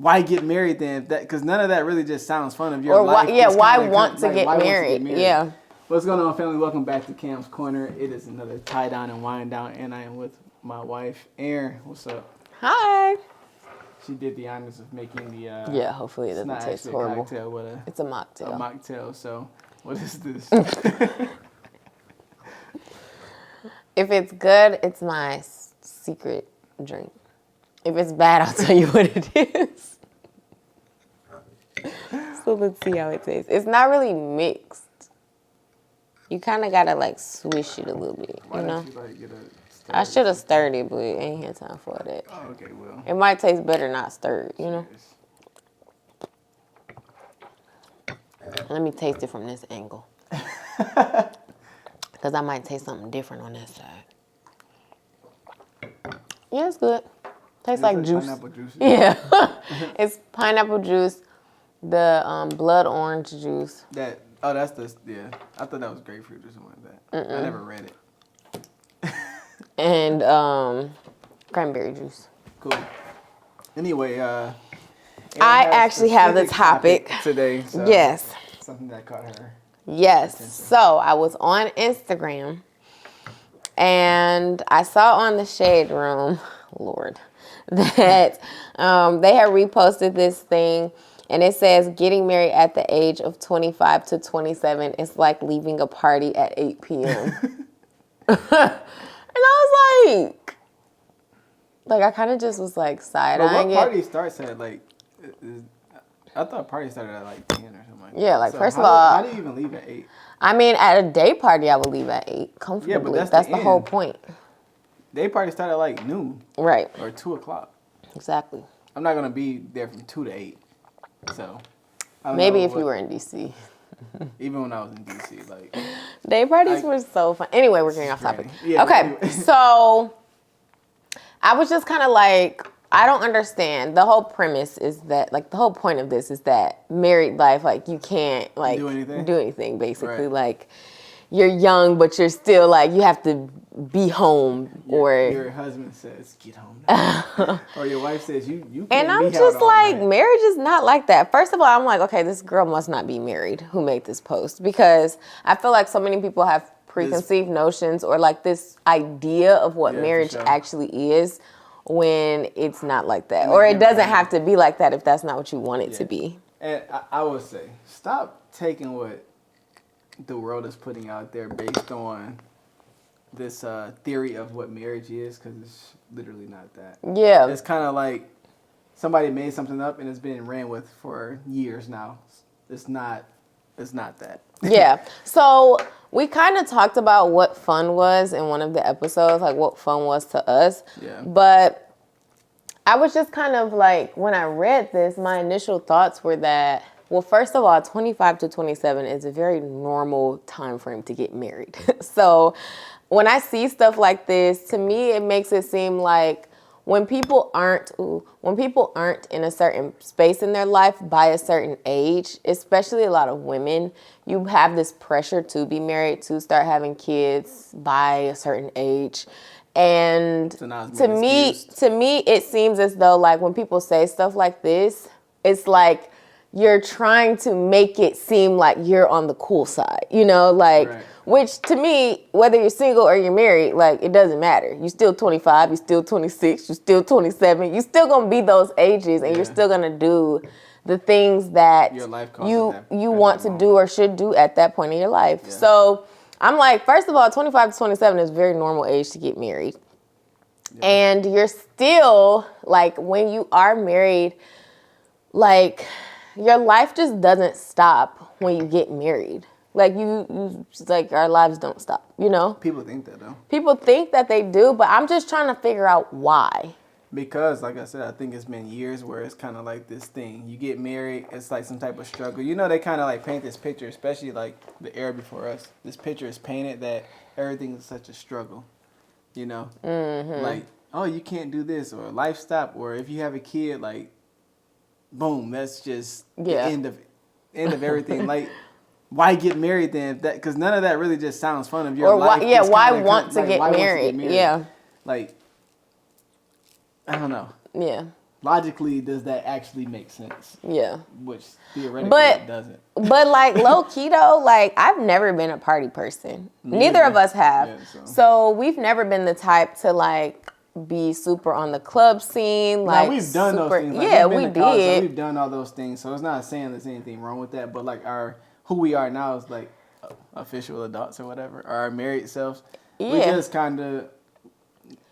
why get married then? Because none of that really just sounds fun of your life. Why want to get married? Yeah. What's going on, family? Welcome back to Cam's Corner. It is another tie down and wind down, and I am with my wife, Erin. What's up? Hi. She did the honors of making the hopefully it doesn't taste horrible. Cocktail, but it's a mocktail. A mocktail. So, what is this? If it's good, it's my secret drink. If it's bad, I'll tell you what it is. So let's see how it tastes. It's not really mixed. You kind of gotta like swish it a little bit, you know? I should have stirred it, but ain't had time for that. Oh, okay, well. It might taste better not stirred, you know? Let me taste it from this angle. Because I might taste something different on that side. Yeah, it's good. Tastes like juice. Pineapple juice. Yeah. It's pineapple juice, the blood orange juice. That's I thought that was grapefruit or something like that. I never read it. And cranberry juice. Cool. Anyway, I actually have the topic today. So yes. Something that caught her. Yes. attention. So I was on Instagram and I saw on the Shade Room, Lord, that they had reposted this thing. And it says, getting married at the age of 25 to 27 is like leaving a party at 8 p.m. And I was like I kind of just was like side-eyeing it. What party starts at I thought party started at like 10 or something like that. Yeah, like so first of all. How do you even leave at 8? I mean, at a day party, I would leave at 8 comfortably. Yeah, but that's the whole point. Day party started at like noon. Right. Or 2 o'clock. Exactly. I'm not going to be there from 2 to 8. So, maybe if you were in D.C. Even when I was in D.C., like... Day parties were so fun. Anyway, we're getting off topic. Yeah, okay, anyway. So I was just kind of like, I don't understand. The whole premise is that, like, the whole point of this is that married life, like, you can't, like... Do anything, basically. Right. Like, you're young, but you're still, like, you have to be home your husband says, get home now. Or your wife says, you can't and I'm be just out all like, night. marriage is not like that. First of all, I'm like, okay, this girl must not be married who made this post, because I feel like so many people have preconceived notions or like this idea of what marriage actually is when it's not like that. Or it doesn't have to be like that if that's not what you want it to be. And I would say, stop taking what the world is putting out there based on this theory of what marriage is, because it's literally not that. Yeah. It's kind of like somebody made something up and it's been ran with for years now. It's not that. Yeah. So we kind of talked about what fun was in one of the episodes, like what fun was to us. Yeah. But I was just kind of like, when I read this, my initial thoughts were that, well, first of all, 25 to 27 is a very normal time frame to get married. So when I see stuff like this, to me, it makes it seem like when people aren't in a certain space in their life by a certain age, especially a lot of women, you have this pressure to be married, to start having kids by a certain age. And to me, it seems as though, like, when people say stuff like this, it's like you're trying to make it seem like you're on the cool side, you know, like, right. Which to me, whether you're single or you're married, like, it doesn't matter. You're still 25, you're still 26, you're still 27. You're still going to be those ages, and you're still going to do the things that you want to do or should do at that point in your life. Yeah. So I'm like, first of all, 25 to 27 is a very normal age to get married. Yeah. And you're still, like, when you are married, like, your life just doesn't stop when you get married. Like, you like, our lives don't stop, you know? People think that, though. People think that they do, but I'm just trying to figure out why. Because, like I said, I think it's been years where it's kind of like this thing. You get married, it's like some type of struggle. You know, they kind of like paint this picture, especially like the era before us. This picture is painted that everything is such a struggle, you know? Mm-hmm. Like, oh, you can't do this, or life stop, or if you have a kid, like, boom, that's just the end of everything. Like, why get married then? Because none of that really just sounds fun of your life. Why want to get married? Yeah. Like, I don't know. Yeah. logically, does that actually make sense? Yeah. Which theoretically it doesn't. But like low key though, like I've never been a party person. Neither of us have. Yeah, so we've never been the type to like be super on the club scene. Like we've done those things. Like, yeah, we did. College, so we've done all those things. So it's not saying there's anything wrong with that. But like who we are now is like official adults or whatever, or our married selves. Yeah. We just kind of.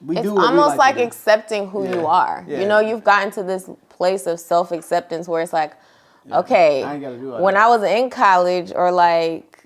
It's almost like accepting who you are. Yeah. You know, you've gotten to this place of self-acceptance where it's like, okay, I ain't gotta do all when that. I was in college or like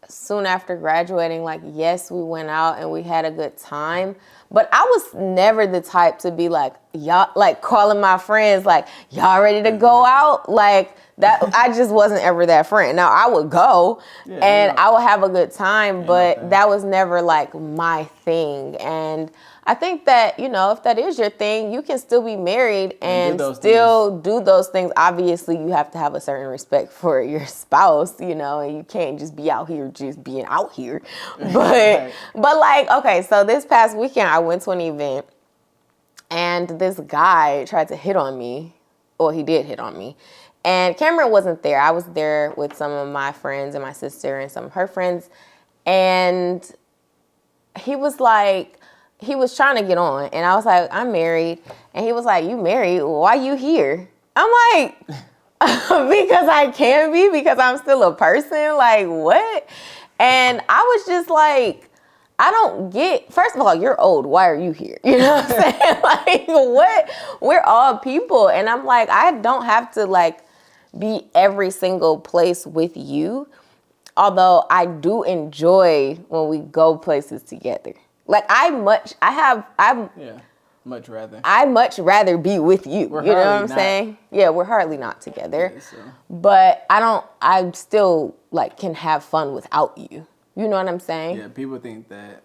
soon after graduating, like, yes, we went out and we had a good time. But I was never the type to be like, y'all, like calling my friends, like, y'all ready to go out? Like, that, I just wasn't ever that friend. Now, I would go and I would have a good time, but that was never like my thing. And I think that, you know, if that is your thing, you can still be married and still do those things. Obviously, you have to have a certain respect for your spouse, you know, and you can't just be out here just being out here. But like, okay, so this past weekend, I went to an event and this guy tried to hit on me. Well, he did hit on me. And Cameron wasn't there. I was there with some of my friends and my sister and some of her friends. And he was like, he was trying to get on. And I was like, I'm married. And he was like, you married? Why you here? I'm like, because I can be, because I'm still a person. Like, what? And I was just like, I don't get, first of all, you're old. Why are you here? You know what I'm saying? Like, what? We're all people. And I'm like, I don't have to like be every single place with you. Although I do enjoy when we go places together. Like much rather be with you. You know what I'm saying? Yeah, we're hardly not together. Yeah, so. But I still like can have fun without you. You know what I'm saying? Yeah, people think that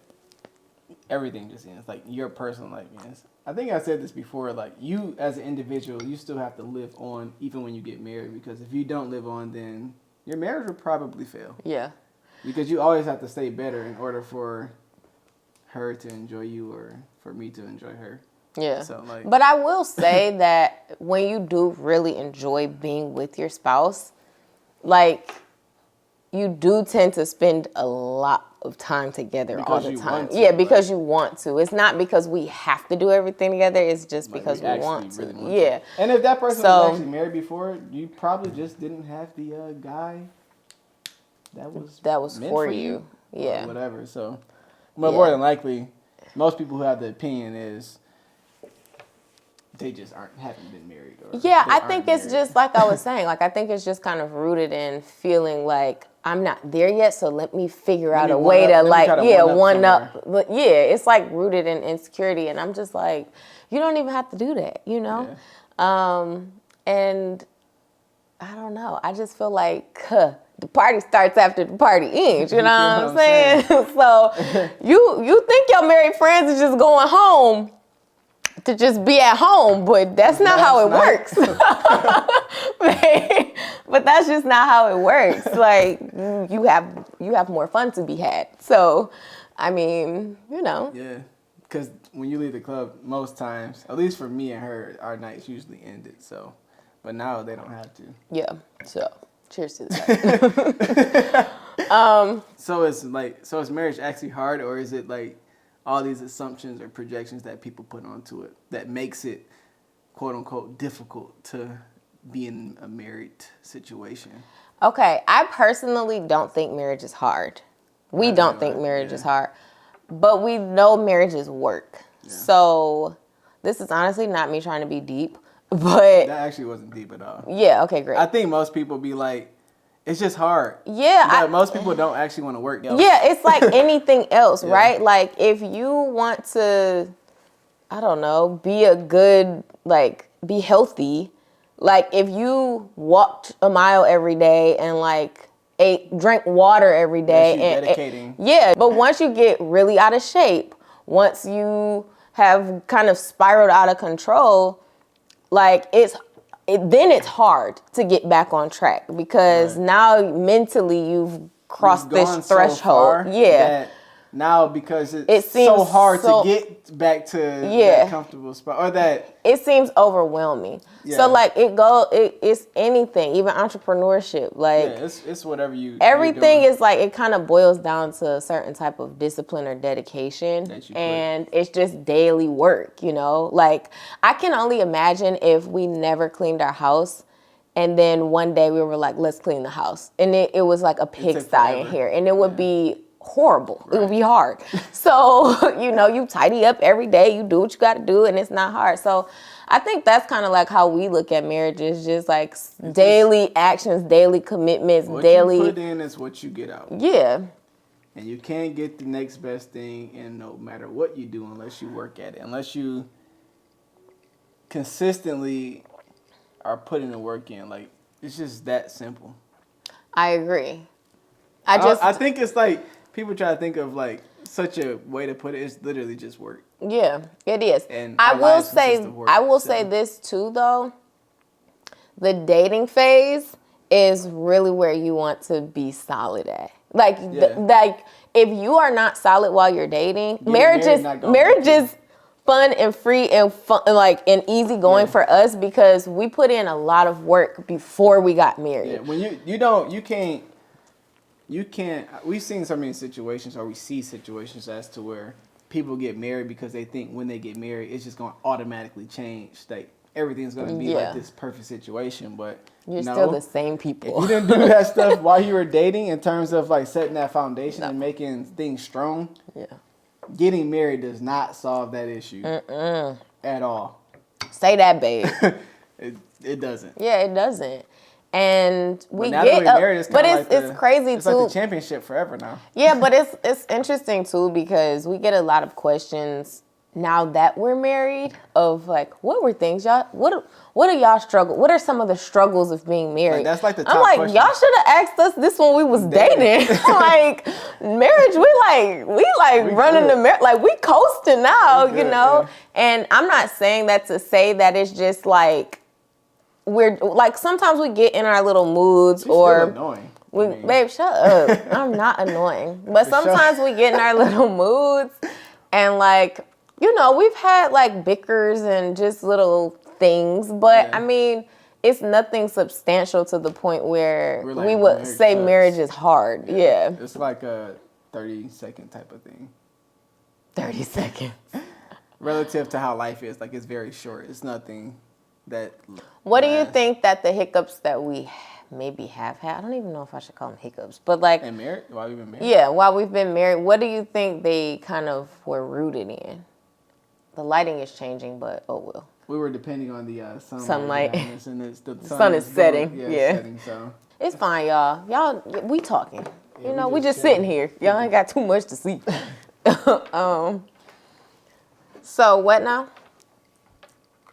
everything just ends. Like your personal life ends. I think I said this before, like you as an individual, you still have to live on even when you get married, because if you don't live on, then your marriage will probably fail. Yeah. Because you always have to stay better in order for her to enjoy you or for me to enjoy her. Yeah. So, like, but I will say that when you do really enjoy being with your spouse, like you do tend to spend a lot of time together all the time. Yeah, because you want to. It's not because we have to do everything together. It's just because we want to. Yeah. And if that person was actually married before, you probably just didn't have the guy that was for you. Yeah. Or whatever. So, but more than likely, most people who have the opinion is they just haven't been married. Or I think it's just like I was saying. Like I think it's just kind of rooted in feeling like I'm not there yet, so let me figure out a way to like one up. But yeah, it's like rooted in insecurity, and I'm just like, you don't even have to do that, you know. Yeah. And I don't know. I just feel like the party starts after the party ends. You know what I'm saying? So you think your married friends are just going home to just be at home, but that's not how it works. But that's just not how it works. Like you have more fun to be had. So, I mean, you know. Yeah, because when you leave the club, most times, at least for me and her, our nights usually ended. So, but now they don't have to. Yeah. So, cheers to that. So is marriage actually hard, or is it like all these assumptions or projections that people put onto it that makes it, quote unquote, difficult to be in a married situation? Okay, I personally don't think marriage is hard. We don't think marriage is hard, but we know marriage is work. Yeah. So this is honestly not me trying to be deep, but that actually wasn't deep at all. Yeah. Okay. Great. I think most people be like, it's just hard. Yeah. Most people don't actually want to work. Yeah, it's like anything else, right? Like if you want to, I don't know, be healthy, like if you walked a mile every day and like drank water every day. And dedicating. But once you get really out of shape, once you have kind of spiraled out of control, like then it's hard to get back on track because now mentally you've crossed this threshold. So far that now because It it's seems so hard so- to get back to that comfortable spot or that. It seems overwhelming. Yeah. So like it's anything, even entrepreneurship. Like It's whatever everything you're doing. is like it kind of boils down to a certain type of discipline or dedication, That you put. and it's just daily work. You know, like I can only imagine if we never cleaned our house. And then one day we were like, let's clean the house. And it was like a pigsty in here. And it would be horrible. Right. It would be hard. So, you tidy up every day. You do what you got to do. And it's not hard. So I think that's kind of like how we look at marriages. Just like daily actions, daily commitments, daily. What you put in is what you get out. Yeah. And you can't get the next best thing in no matter what you do unless you work at it. Unless you consistently are putting the work in. Like, it's just that simple. I agree. I think it's like people try to think of like such a way to put it. It's literally just work. Yeah, it is. And I will say this too though. The dating phase is really where you want to be solid at. Like if you are not solid while you're dating, marriage is fun and free and fun, and easy going for us because we put in a lot of work before we got married. Yeah, when you can't. We've seen so many situations, or we see situations as to where people get married because they think when they get married, it's just going to automatically change. Like everything's going to be like this perfect situation, but you're still the same people. If you didn't do that stuff while you were dating, in terms of like setting that foundation and making things strong. Yeah. Getting married does not solve that issue at all. Say that, babe. It doesn't. Yeah, it doesn't. And we but get married, it's crazy it's too. It's like the championship forever now. Yeah, but it's interesting too because we get a lot of questions now that we're married of like, what were things y'all? What do y'all struggle? What are some of the struggles of being married? Like, that's like the top I'm like, question. y'all should have asked us this when we was dating. Like marriage, we running the marriage, like we coasting now, you know. Yeah. And I'm not saying that to say that it's just like we're like sometimes we get in our little moods. She's still annoying. Babe, shut up. I'm not annoying, but sometimes we get in our little moods and like. We've had like bickers and just little things, but I mean, it's nothing substantial to the point where we would say marriage is hard. Yeah. It's like a 30-second type of thing. 30 seconds. Relative to how life is, like it's very short. It's nothing that. What do you think that the hiccups that we maybe have had? I don't even know if I should call them hiccups, but like. And married? While we've been married? Yeah, while we've been married, what do you think they kind of were rooted in? The lighting is changing, but oh well. We were depending on the sunlight. And the sun is setting. Yeah. Setting, so. It's fine, y'all. Y'all, we talking. Yeah, we just sitting here. Y'all ain't got too much to see. So what now?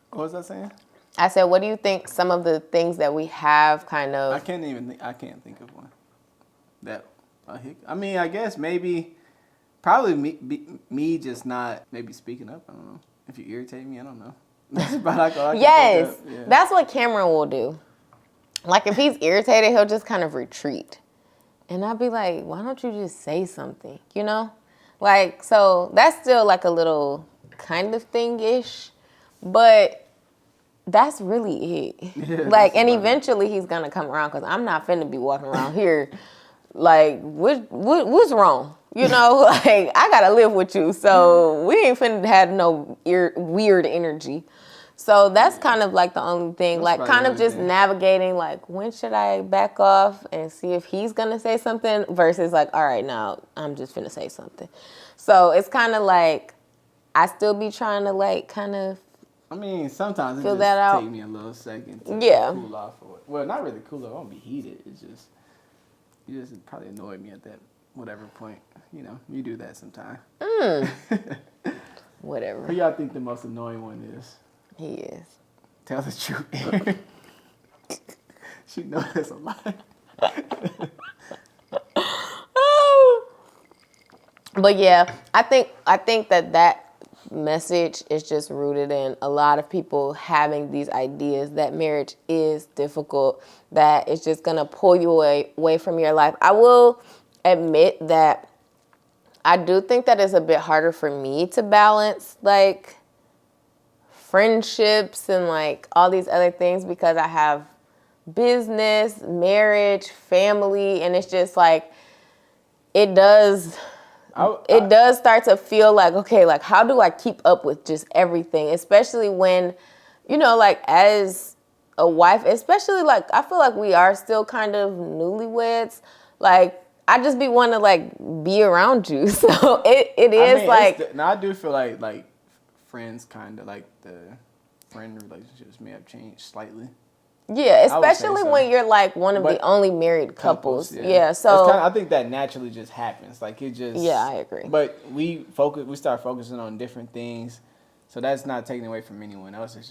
What was I saying? I said, what do you think some of the things that we have kind of... I can't think of one. I mean, I guess maybe... Probably me just not maybe speaking up. I don't know. If you irritate me, I don't know. That's about all I can yes, think of. Yeah. That's what Cameron will do. Like if he's irritated, he'll just kind of retreat. And I'll be like, why don't you just say something, Like, so that's still like a little kind of thing-ish. But that's really it. Yeah, like, and eventually he's going to come around because I'm not finna be walking around here like, what's wrong? Like, I got to live with you. So we ain't finna have no weird energy. So that's kind of like the only thing, that's like kind of just navigating, like, when should I back off and see if he's going to say something versus like, all right, now I'm just finna say something. So it's kind of like, I still be trying to like kind of. I mean, sometimes it just take me a little second to cool off. Well, not really cool off. I won't be heated. It's just, you just probably annoyed me at that whatever point. You do that sometime. Whatever. Who y'all think the most annoying one is? He is. Tell the truth. She knows that's a lie. But yeah, I think that message is just rooted in a lot of people having these ideas that marriage is difficult, that it's just gonna pull you away from your life. I will admit that I do think that it's a bit harder for me to balance like friendships and like all these other things because I have business, marriage, family, and it's just like it does start to feel like, okay, like how do I keep up with just everything, especially when, like as a wife, especially like I feel like we are still kind of newlyweds, like I just be wanting to like be around you. So it is now I do feel like friends kind of like the friend relationships may have changed slightly. Yeah, especially so. when you're like one of the only married couples. Yeah, so I think that naturally just happens. Like it just. Yeah, I agree. But we start focusing on different things, so that's not taken away from anyone else. That's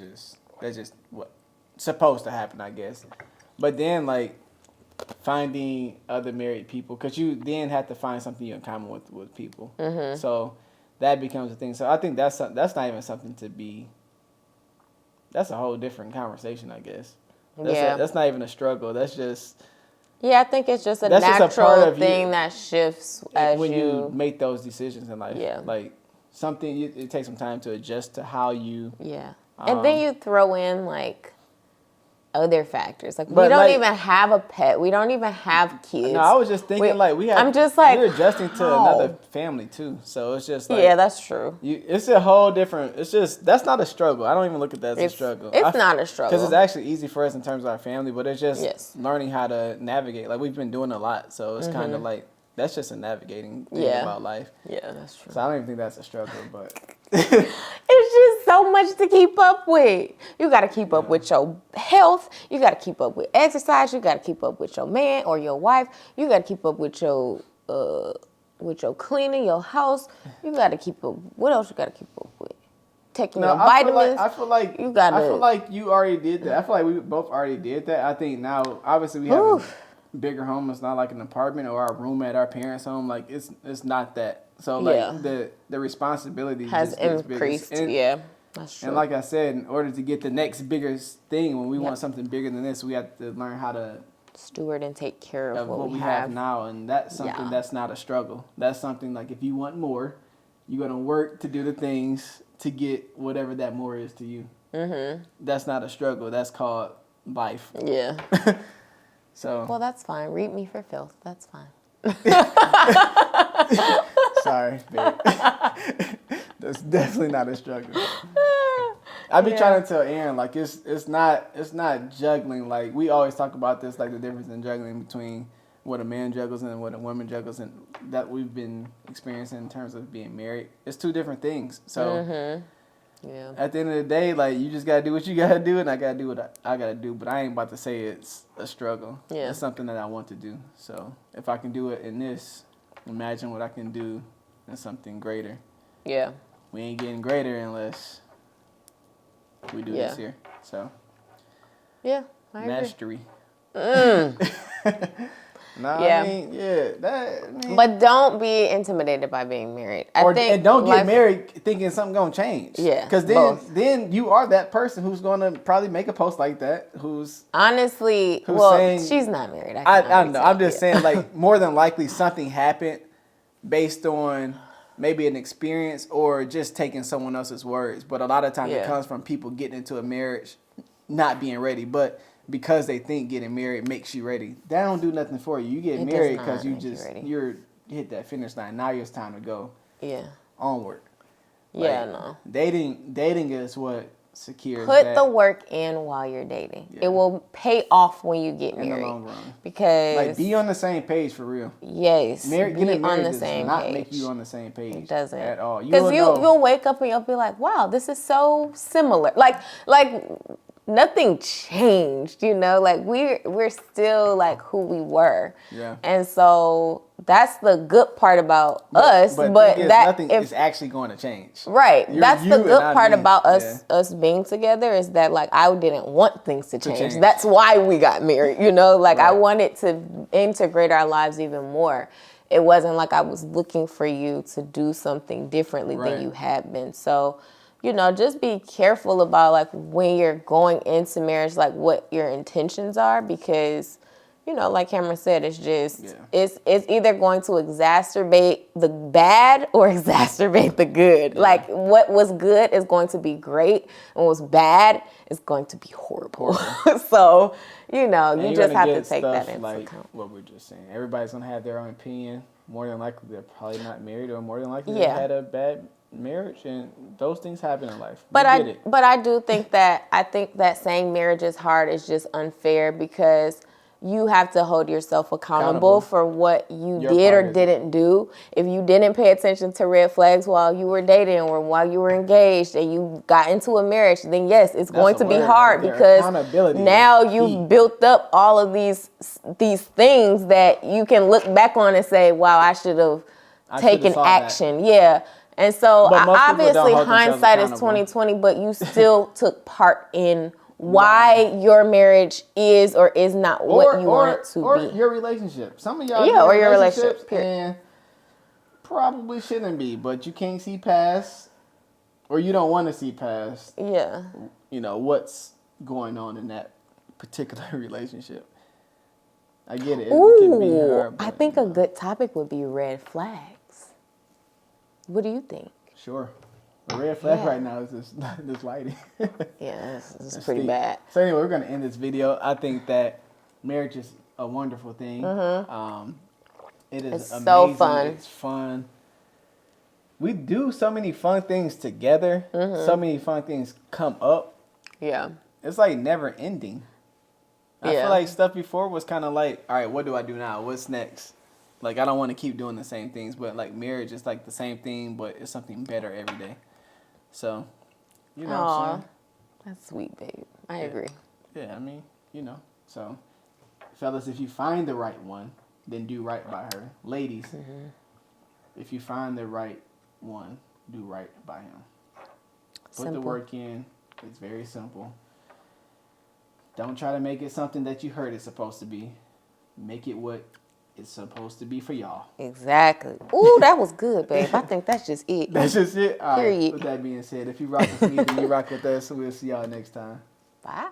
just what supposed to happen, I guess. But then like finding other married people, because you then have to find something you're in common with people. Mm-hmm. So that becomes a thing. So I think that's not even something to be. That's a whole different conversation, I guess. That's not even a struggle. That's just. Yeah, I think it's just a natural thing that shifts as when you make those decisions in life. Yeah. Like something, it takes some time to adjust to how you. Yeah, and then you throw in like other factors. Like we don't even have a pet. We don't even have kids. No, I was just thinking I'm just like we're adjusting to another family too. So it's just like yeah, that's true. It's a whole different. It's just that's not a struggle. I don't even look at that as a struggle. It's not a struggle because it's actually easy for us in terms of our family. But it's just learning how to navigate. Like we've been doing a lot, so it's kind of like that's just a navigating thing about life. Yeah, that's true. So I don't even think that's a struggle, but. It's just so much to keep up with. You got to keep up with your health. You got to keep up with exercise. You got to keep up with your man or your wife. You got to keep up with your cleaning, your house. You got to keep up. What else you got to keep up with? Taking your vitamins. I feel like you already did that. I feel like we both already did that. I think now, obviously, we have a bigger home. It's not like an apartment or our room at our parents' home. Like it's not that. So like the responsibility has just increased. And, yeah, that's true. And like I said, in order to get the next biggest thing, when we want something bigger than this, we have to learn how to steward and take care of what we have now. And that's something that's not a struggle. That's something like if you want more, you're gonna work to do the things to get whatever that more is to you. Mm-hmm. That's not a struggle. That's called life. Yeah. So. Well, that's fine. Read me for filth. That's fine. Sorry, babe. That's definitely not a struggle. I be trying to tell Aaron like it's not juggling. Like we always talk about this, like the difference in juggling between what a man juggles and what a woman juggles, and that we've been experiencing in terms of being married. It's two different things. So at the end of the day, like you just gotta do what you gotta do, and I gotta do what I gotta do. But I ain't about to say it's a struggle. Yeah, it's something that I want to do. So if I can do it in this, imagine what I can do in something greater. Yeah. We ain't getting greater unless we do this here. So. Yeah, I mastery. But don't be intimidated by being married. And don't get married thinking something gonna change. Yeah. Because then you are that person who's gonna probably make a post like that. Who's saying, she's not married. I know. I'm just saying, like, more than likely something happened based on maybe an experience or just taking someone else's words. But a lot of times it comes from people getting into a marriage not being ready, but because they think getting married makes you ready. That don't do nothing for you. You get married because you hit that finish line. Now it's time to go. Yeah. Onward. Yeah, no. Dating is what secures Put the work in while you're dating. Yeah. It will pay off when you get married. In the long run. Because like be on the same page for real. Yes. Getting married does not make you on the same page. It doesn't. At all. Because you'll wake up and you'll be like, wow, this is so similar. Like nothing changed, like we're still like who we were. Yeah. And so that's the good part about us. But nothing is actually going to change. Right. That's the good part about us being together is that like I didn't want things to change. That's why we got married, Like I wanted to integrate our lives even more. It wasn't like I was looking for you to do something differently than you had been. So just be careful about like when you're going into marriage, like what your intentions are, because like Cameron said, it's just it's either going to exacerbate the bad or exacerbate the good. Like what was good is going to be great, and what was bad is going to be horrible. So, you just have to take that into account. What we're just saying. Everybody's gonna have their own opinion. More than likely, they're probably not married, or more than likely, they had a bad marriage, and those things happen in life. But I do think that saying marriage is hard is just unfair, because you have to hold yourself accountable for what you did or didn't do. If you didn't pay attention to red flags while you were dating or while you were engaged and you got into a marriage, then yes, it's going to be hard, because now you've built up all of these things that you can look back on and say, wow, I should have taken action. Yeah. And so obviously hindsight is 20/20, but you still took part in why your marriage is or is not what you want it to be. Or your relationship. Some of y'all or your relationship and probably shouldn't be, but you can't see past, or you don't want to see past. Yeah. What's going on in that particular relationship. I get it. Ooh, it can be hard, I think a good topic would be red flags. What do you think? Sure. The red flag right now is this lighting. Yeah, this is pretty bad. So anyway, we're going to end this video. I think that marriage is a wonderful thing. Mm-hmm. It is amazing. So fun. It's fun. We do so many fun things together. Mm-hmm. So many fun things come up. Yeah. It's like never ending. I feel like stuff before was kind of like, all right, what do I do now? What's next? Like, I don't want to keep doing the same things, but like marriage is like the same thing, but it's something better every day. So, what I'm saying? That's sweet, babe. I agree. Yeah, I mean, So, fellas, if you find the right one, then do right by her. Ladies, if you find the right one, do right by him. Put the work in. It's very simple. Don't try to make it something that you heard it's supposed to be. Make it what it's supposed to be for y'all. Exactly. Ooh, that was good, babe. I think that's just it. That's just it? All Period. right. With that being said, if you rock with me, then you rock with us. We'll see y'all next time. Bye.